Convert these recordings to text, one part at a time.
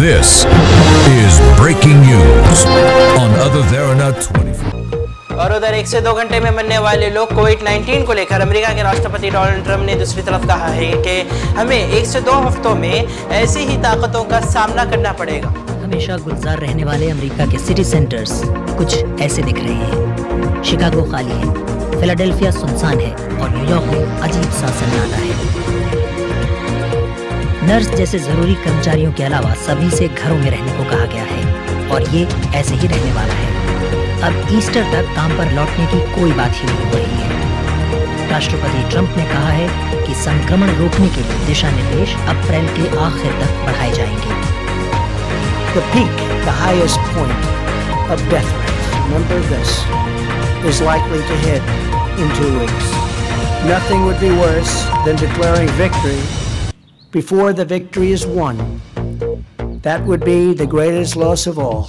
This is breaking news on Other Therana 24. और उधर 1 से 2 घंटे में मरने वाले लोग कोविड-19 को लेकर अमेरिका के राष्ट्रपति डोनाल्ड ट्रंप ने दूसरी तरफ कहा है कि हमें 1 से 2 हफ्तों में ऐसी ही ताकतों का सामना करना पड़ेगा। हमेशा गुलजार रहने वाले अमेरिका के सिटी सेंटर्स कुछ ऐसे दिख रहे हैं। शिकागो खाली है, फिलाडेल्फिया सुनसान है और न्यूयॉर्क में अजीब सा सन्नाटा है। नर्स जैसे जरूरी कर्मचारियों के अलावा सभी से घरों में रहने को कहा गया है और ये ऐसे ही रहने वाला है। अब ईस्टर तक काम पर लौटने की कोई बात ही नहीं हो रही है। राष्ट्रपति ट्रंप ने कहा है कि संक्रमण रोकने के लिए दिशा निर्देश अप्रैल के आखिर तक बढ़ाए जाएंगे। The peak, the highest point of death rates, remember this, is likely to hit in 2 weeks. Nothing would be worse than declaring victory before the victory is won. That would be the greatest loss of all.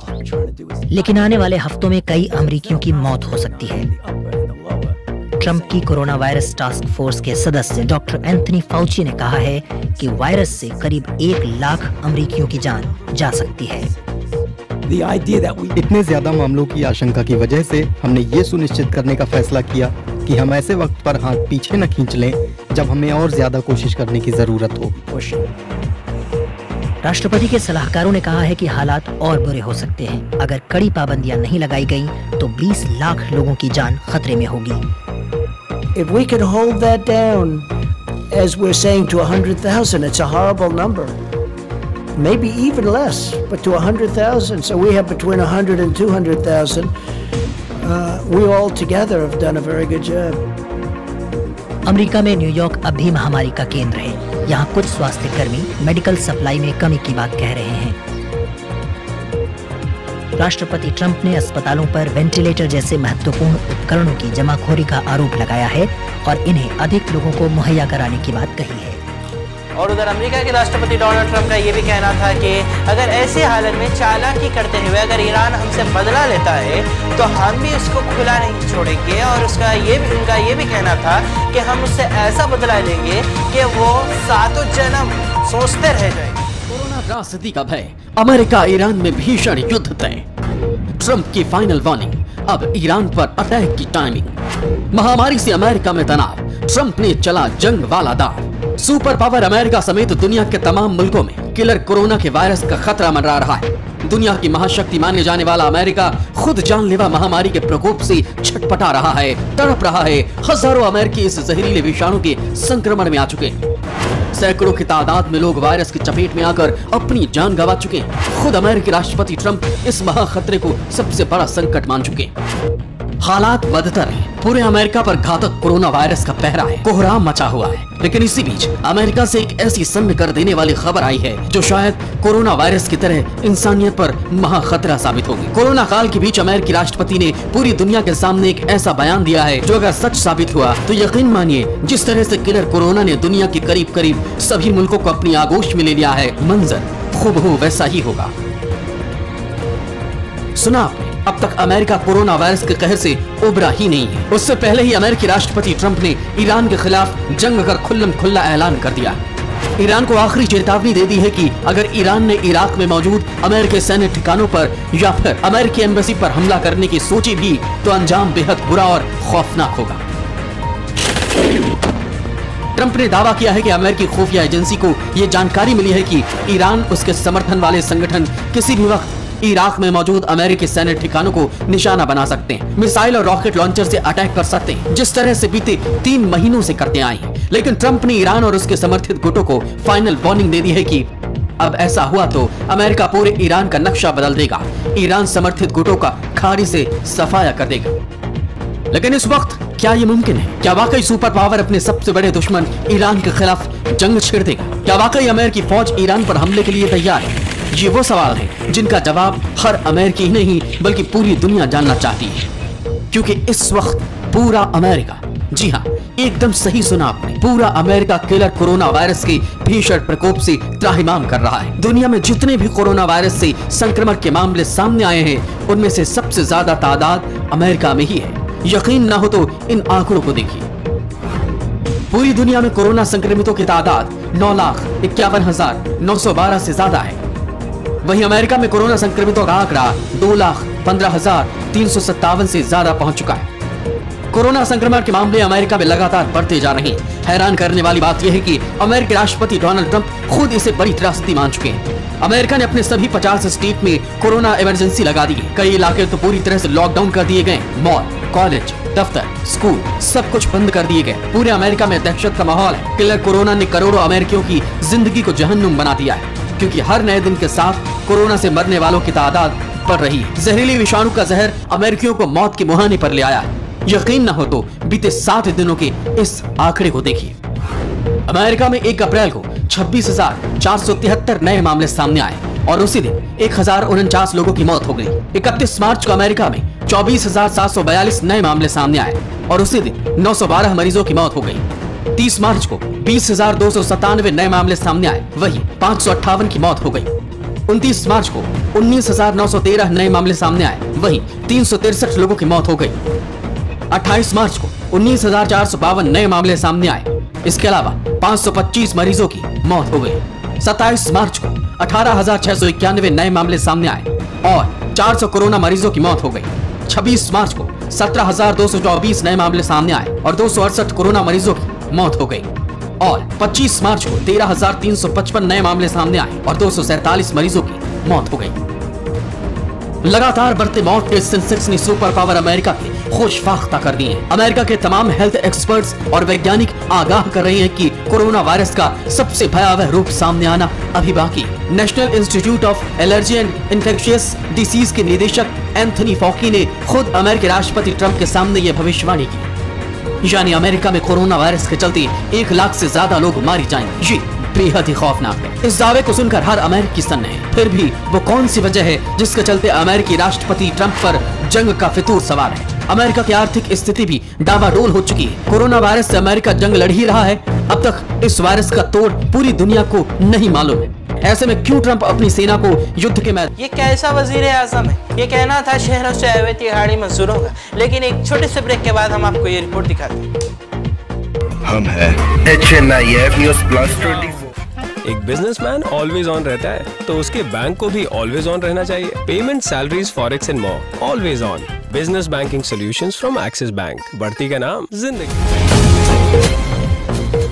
लेकिन आने वाले हफ्तों में कई अमेरिकियों की मौत हो सकती है। ट्रंप की कोरोना वायरस टास्क फोर्स के सदस्य डॉक्टर एंथनी फाउची ने कहा है कि वायरस से करीब 1 लाख अमेरिकियों की जान जा सकती है। इतने ज्यादा मामलों की आशंका की वजह से हमने ये सुनिश्चित करने का फैसला किया कि हम ऐसे वक्त पर हाथ पीछे न खींच लें जब हमें और ज्यादा कोशिश करने की जरूरत हो। राष्ट्रपति के सलाहकारों ने कहा है कि हालात और बुरे हो सकते हैं। अगर कड़ी पाबंदियां नहीं लगाई गईं, तो 20 लाख लोगों की जान खतरे में होगी। If we could hold that down, as we're saying, to 100,000, it's a horrible number. Maybe even less, but to 100,000. So we have between 100 and 200,000. We all together have done a very good job. America में New York अब भी महामारी का केंद्र है। यहाँ कुछ स्वास्थ्य कर्मी मेडिकल सप्लाई में कमी की बात कह रहे हैं। राष्ट्रपति ट्रंप ने अस्पतालों पर वेंटिलेटर जैसे महत्वपूर्ण उपकरणों की जमाखोरी का आरोप लगाया है और इन्हें अधिक लोगों को मुहैया कराने की बात कही है। और उधर अमेरिका के राष्ट्रपति डोनाल्ड ट्रंप का ये भी कहना था कि अगर ऐसी हालत में चालाकी करते हुए अगर ईरान हमसे बदला लेता है तो हम भी उसको खुला नहीं छोड़ेंगे। और उनका ये भी कहना था कि हम उससे ऐसा बदला लेंगे कि वो 7 जन्म सोचते रह जाएंगे। कोरोना त्रासदी का भय, अमेरिका ईरान में भीषण युद्ध तय। ट्रंप की फाइनल वार्निंग, अब ईरान पर अटैक की टाइमिंग। महामारी से अमेरिका में तनाव, ट्रंप ने चला जंग वाला दाव। सुपर पावर अमेरिका समेत दुनिया के तमाम मुल्कों में किलर कोरोना के वायरस का खतरा मंडरा रहा है। दुनिया की महाशक्ति माने जाने वाला अमेरिका खुद जानलेवा महामारी के प्रकोप से छटपटा रहा है, तड़प रहा है। हजारों अमेरिकी इस जहरीले विषाणु के संक्रमण में आ चुके हैं। सैकड़ों की तादाद में लोग वायरस की चपेट में आकर अपनी जान गंवा चुके हैं। खुद अमेरिकी राष्ट्रपति ट्रंप इस महाखतरे को सबसे बड़ा संकट मान चुके हैं। हालात बदतर हैं। पूरे अमेरिका पर घातक कोरोना वायरस का पहरा है, कोहराम मचा हुआ है। लेकिन इसी बीच अमेरिका से एक ऐसी सन्न कर देने वाली खबर आई है जो शायद कोरोना वायरस की तरह इंसानियत पर महाखतरा साबित होगी। कोरोना काल के बीच अमेरिकी राष्ट्रपति ने पूरी दुनिया के सामने एक ऐसा बयान दिया है जो अगर सच साबित हुआ तो यकीन मानिए जिस तरह से किलर कोरोना ने दुनिया के करीब करीब सभी मुल्कों को अपनी आगोश में ले लिया है, मंजर खूबहू वैसा ही होगा। सुना आपने, अब तक अमेरिका कोरोना वायरस के कहर से उबरा ही नहीं है। उससे पहले ही अमेरिकी राष्ट्रपति ट्रंप ने ईरान के खिलाफ जंग कर खुल्लम खुल्ला ऐलान कर दिया। ईरान को आखिरी चेतावनी दे दी है कि अगर ईरान ने इराक में मौजूद अमेरिकी सैन्य ठिकानों पर या फिर अमेरिकी एम्बेसी पर हमला करने की सोची भी तो अंजाम बेहद बुरा और खौफनाक होगा। ट्रंप ने दावा किया है कि अमेरिकी खुफिया एजेंसी को यह जानकारी मिली है कि ईरान, उसके समर्थन वाले संगठन किसी भी वक्त इराक में मौजूद अमेरिकी सैन्य ठिकानों को निशाना बना सकते हैं, मिसाइल और रॉकेट लॉन्चर से अटैक कर सकते हैं, जिस तरह से बीते 3 महीनों से करते आए हैं। लेकिन ट्रंप ने ईरान और उसके समर्थित गुटों को फाइनल वार्निंग दे दी है कि अब ऐसा हुआ तो अमेरिका पूरे ईरान का नक्शा बदल देगा, ईरान समर्थित गुटों का खाड़ी से सफाया कर देगा। लेकिन इस वक्त क्या ये मुमकिन है? क्या वाकई सुपर पावर अपने सबसे बड़े दुश्मन ईरान के खिलाफ जंग छेड़ देगा? क्या वाकई अमेरिकी फौज ईरान पर हमले के लिए तैयार है? ये वो सवाल है जिनका जवाब हर अमेरिकी ही नहीं बल्कि पूरी दुनिया जानना चाहती है, क्योंकि इस वक्त पूरा अमेरिका, जी हाँ, एकदम सही सुना आपने, पूरा अमेरिका किलर कोरोना वायरस के भीषण प्रकोप से त्राहिमाम कर रहा है। दुनिया में जितने भी कोरोना वायरस से संक्रमण के मामले सामने आए हैं उनमेम से सबसे ज्यादा तादाद अमेरिका में ही है। यकीन ना हो तो इन आंकड़ों को देखिए। पूरी दुनिया में कोरोना संक्रमितों की तादाद 9,51,912 से ज्यादा है। वहीं अमेरिका में कोरोना संक्रमितों का आंकड़ा 2,15,357 से ज्यादा पहुंच चुका है। कोरोना संक्रमण के मामले अमेरिका में लगातार बढ़ते जा रहे हैं। हैरान करने वाली बात यह है कि अमेरिकी राष्ट्रपति डोनाल्ड ट्रंप खुद इसे बड़ी त्रासदी मान चुके हैं। अमेरिका ने अपने सभी 50 स्टेट में कोरोना इमरजेंसी लगा दी है। कई इलाके तो पूरी तरह से लॉकडाउन कर दिए गए। मॉल, कॉलेज, दफ्तर, स्कूल सब कुछ बंद कर दिए गए। पूरे अमेरिका में दहशत का माहौल है। किलर कोरोना ने करोड़ों अमेरिकियों की जिंदगी को जहन्नुम बना दिया है, क्योंकि हर नए दिन के साथ कोरोना से मरने वालों की तादाद बढ़ रही है। जहरीली विषाणु का जहर अमेरिकियों को मौत के मुहाने पर ले आया है। यकीन न हो तो बीते 7 दिनों के इस आंकड़े को देखिए। अमेरिका में 1 अप्रैल को 26,473 नए मामले सामने आए और उसी दिन 1,049 लोगों की मौत हो गई। 31 मार्च को अमेरिका में 24,742 नए मामले सामने आए और उसी दिन 912 मरीजों की मौत हो गई। 30 मार्च को 20,297 नए मामले सामने आए, वही 558 की मौत हो गई। 29 मार्च को 19,913 नए मामले सामने आए, वही 363 लोगों की मौत हो गई। 28 मार्च को 19,452 नए मामले सामने आए। इसके अलावा 525 मरीजों की मौत हो गई। 27 मार्च को 18,691 नए मामले सामने आए और 400 कोरोना मरीजों की मौत हो गई। 26 मार्च को 17,224 नए मामले सामने आए और 268 कोरोना मरीजों की मौत हो गई और 25 मार्च को 13,355 नए मामले सामने आए और 247 मरीजों की मौत हो गई। लगातार बढ़ते मौत के सेंसेक्स ने सुपर पावर अमेरिका की खुशफाख्ता कर दी है। अमेरिका के तमाम हेल्थ एक्सपर्ट्स और वैज्ञानिक आगाह कर रहे हैं कि कोरोना वायरस का सबसे भयावह रूप सामने आना अभी बाकी है। National institute of allergy and infectious disease के निदेशक एंथनी फॉकी ने खुद अमेरिकी राष्ट्रपति ट्रंप के सामने यह भविष्यवाणी की, यानी अमेरिका में कोरोना वायरस के चलते 1 लाख से ज्यादा लोग मारे जाएंगे। ये बेहद ही खौफनाक है। इस दावे को सुनकर हर अमेरिकी सन्न है। फिर भी वो कौन सी वजह है जिसके चलते अमेरिकी राष्ट्रपति ट्रंप पर जंग का फितूर सवार है? अमेरिका की आर्थिक स्थिति भी डावाडोल हो चुकी है। कोरोना वायरस से अमेरिका जंग लड़ ही रहा है। अब तक इस वायरस का तोड़ पूरी दुनिया को नहीं मालूम है। ऐसे में क्यों ट्रंप अपनी सेना को युद्ध के मैदान? ये कैसा वजीर आजम है? ये कहना था शहरों से आए हुए तिहाड़ी मजदूरों का। लेकिन एक छोटे से ब्रेक के बाद हम आपको ये रिपोर्ट दिखाते हैं। हम हैं HNIF News Plus 24। एक बिजनेसमैन ऑलवेज ऑन रहता है, तो उसके बैंक को भी ऑलवेज ऑन रहना चाहिए। Payment, salaries, forex and more, always on. Business banking solutions from axis bank. बढ़ती का नाम जिंदगी।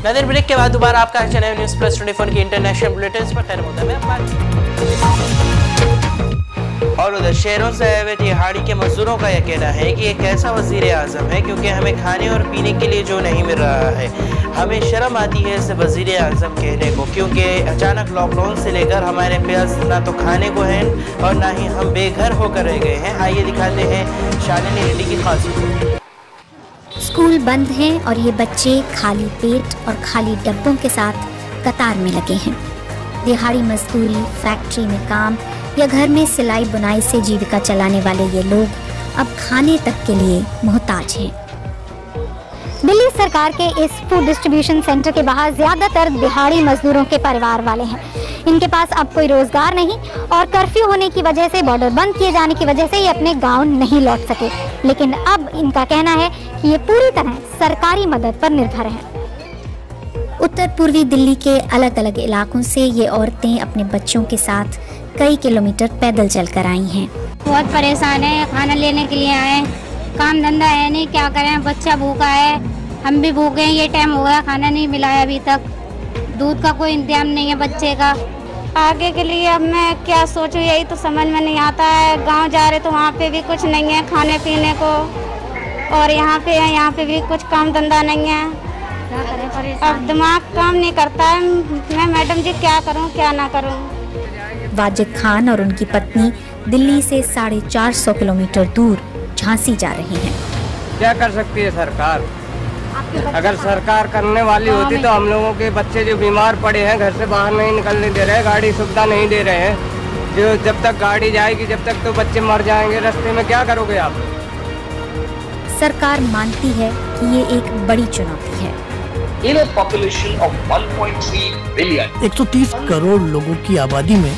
नजर ब्रेक के बाद दोबारा आपका HNIF News Plus 24 की इंटरनेशनल बुलेटिन पर खैर होता है। और उधर शहरों से आए हुए तिहाड़ी के मजदूरों का यह कहना है कि एक ऐसा वजीर आजम है क्योंकि हमें खाने और पीने के लिए जो नहीं मिल रहा है। हमें शर्म आती है इसे वजीर आजम कहने को, क्योंकि अचानक लॉकडाउन से लेकर हमारे पास ना तो खाने को है और ना ही हम बेघर होकर रह गए हैं। आइए दिखाते हैं शालिनी रेड्डी की खास रिपोर्ट। स्कूल बंद हैं और ये बच्चे खाली पेट और खाली डब्बों के साथ कतार में लगे हैं। दिहाड़ी मजदूरी, फैक्ट्री में काम या घर में सिलाई बुनाई से जीविका चलाने वाले ये लोग अब खाने तक के लिए मोहताज हैं। दिल्ली सरकार के इस फूड डिस्ट्रीब्यूशन सेंटर के बाहर ज्यादातर दिहाड़ी मजदूरों के परिवार वाले हैं। इनके पास अब कोई रोजगार नहीं और कर्फ्यू होने की वजह से, बॉर्डर बंद किए जाने की वजह से ये अपने गांव नहीं लौट सके। लेकिन अब इनका कहना है कि ये पूरी तरह सरकारी मदद पर निर्भर है। उत्तर पूर्वी दिल्ली के अलग अलग इलाकों से ये औरतें अपने बच्चों के साथ कई किलोमीटर पैदल चलकर आई हैं। बहुत परेशान है, खाना लेने के लिए आए, काम धंधा है नहीं, क्या करें, बच्चा भूखा है, हम भी भूखे हैं। ये टाइम हो गया, खाना नहीं मिला है अभी तक, दूध का कोई इंतजाम नहीं है बच्चे का। आगे के लिए अब मैं क्या सोचूं, यही तो समझ में नहीं आता है। गांव जा रहे तो वहाँ पे भी कुछ नहीं है खाने पीने को, और यहाँ पे है, यहाँ पे भी कुछ काम धंधा नहीं है। अब दिमाग काम नहीं करता है। मैं मैडम जी क्या करूँ क्या ना करूँ। वाजिद खान और उनकी पत्नी दिल्ली से 450 किलोमीटर दूर झांसी जा रहे हैं। क्या कर सकती है सरकार? अगर सरकार करने वाली होती तो हम लोगों के बच्चे जो बीमार पड़े हैं, घर से बाहर नहीं निकलने दे रहे हैं, गाड़ी सुविधा नहीं दे रहे हैं, जो जब तक गाड़ी जाएगी जब तक तो बच्चे मर जाएंगे रास्ते में, क्या करोगे आप? सरकार मानती है कि ये एक बड़ी चुनौती है। 130 करोड़ लोगों की आबादी में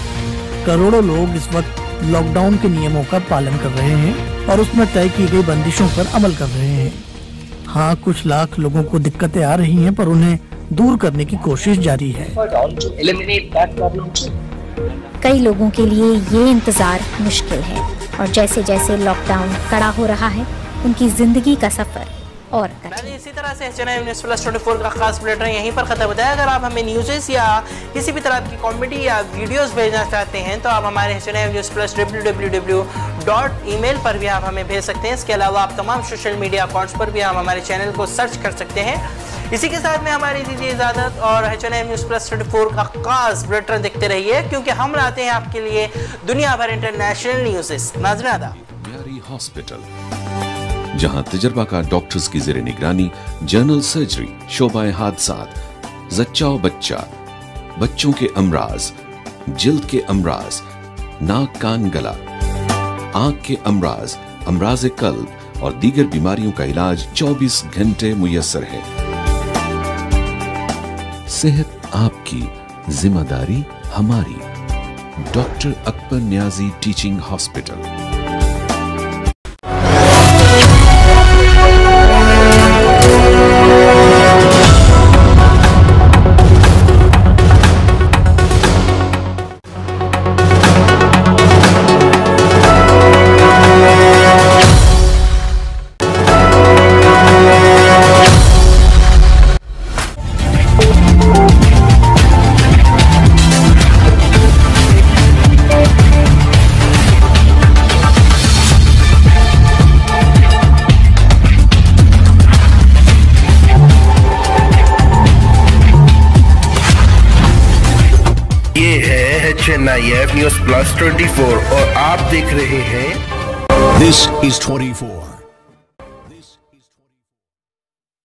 करोड़ों लोग इस वक्त लॉकडाउन के नियमों का पालन कर रहे हैं और उसमें तय की गई बंदिशों पर अमल कर रहे हैं। हाँ, कुछ लाख लोगों को दिक्कतें आ रही हैं, पर उन्हें दूर करने की कोशिश जारी है। कई लोगों के लिए ये इंतज़ार मुश्किल है और जैसे जैसे लॉकडाउन कड़ा हो रहा है उनकी ज़िंदगी का सफ़र और मैंने इसी तरह से HNI News Plus 24 का खास बुलेटिन यहीं पर खत्म होता है। अगर आप हमें न्यूज़ या किसी भी तरह की कॉमेडी या वीडियोस भेजना चाहते हैं तो आप हमारे HNI News Plus www.email पर भी आप हमें भेज सकते हैं। इसके अलावा आप तमाम सोशल मीडिया अकाउंट्स पर भी आप हमारे चैनल को सर्च कर सकते हैं। इसी के साथ में हमारी दीजिए इजाज़त और HNI News Plus 24 का खास बुलेटिन देखते रहिए, क्योंकि हम लाते हैं आपके लिए दुनिया भर इंटरनेशनल न्यूज़। नाज़रीन, म्यारी हॉस्पिटल, जहां तजर्बाकार डॉक्टर्स की जेर निगरानी जनरल सर्जरी, शोबाए हादसात, जच्चा व बच्चा, बच्चों के अमराज, जिल्द के अमराज, नाक कान गला, आंख के अमराज, अमराज कल्ब और दीगर बीमारियों का इलाज 24 घंटे मुयस्सर है। सेहत आपकी, जिम्मेदारी हमारी। Doctor Akbar Niazi teaching hospital. HNIF News Plus 24 और आप देख रहे हैं This is 24.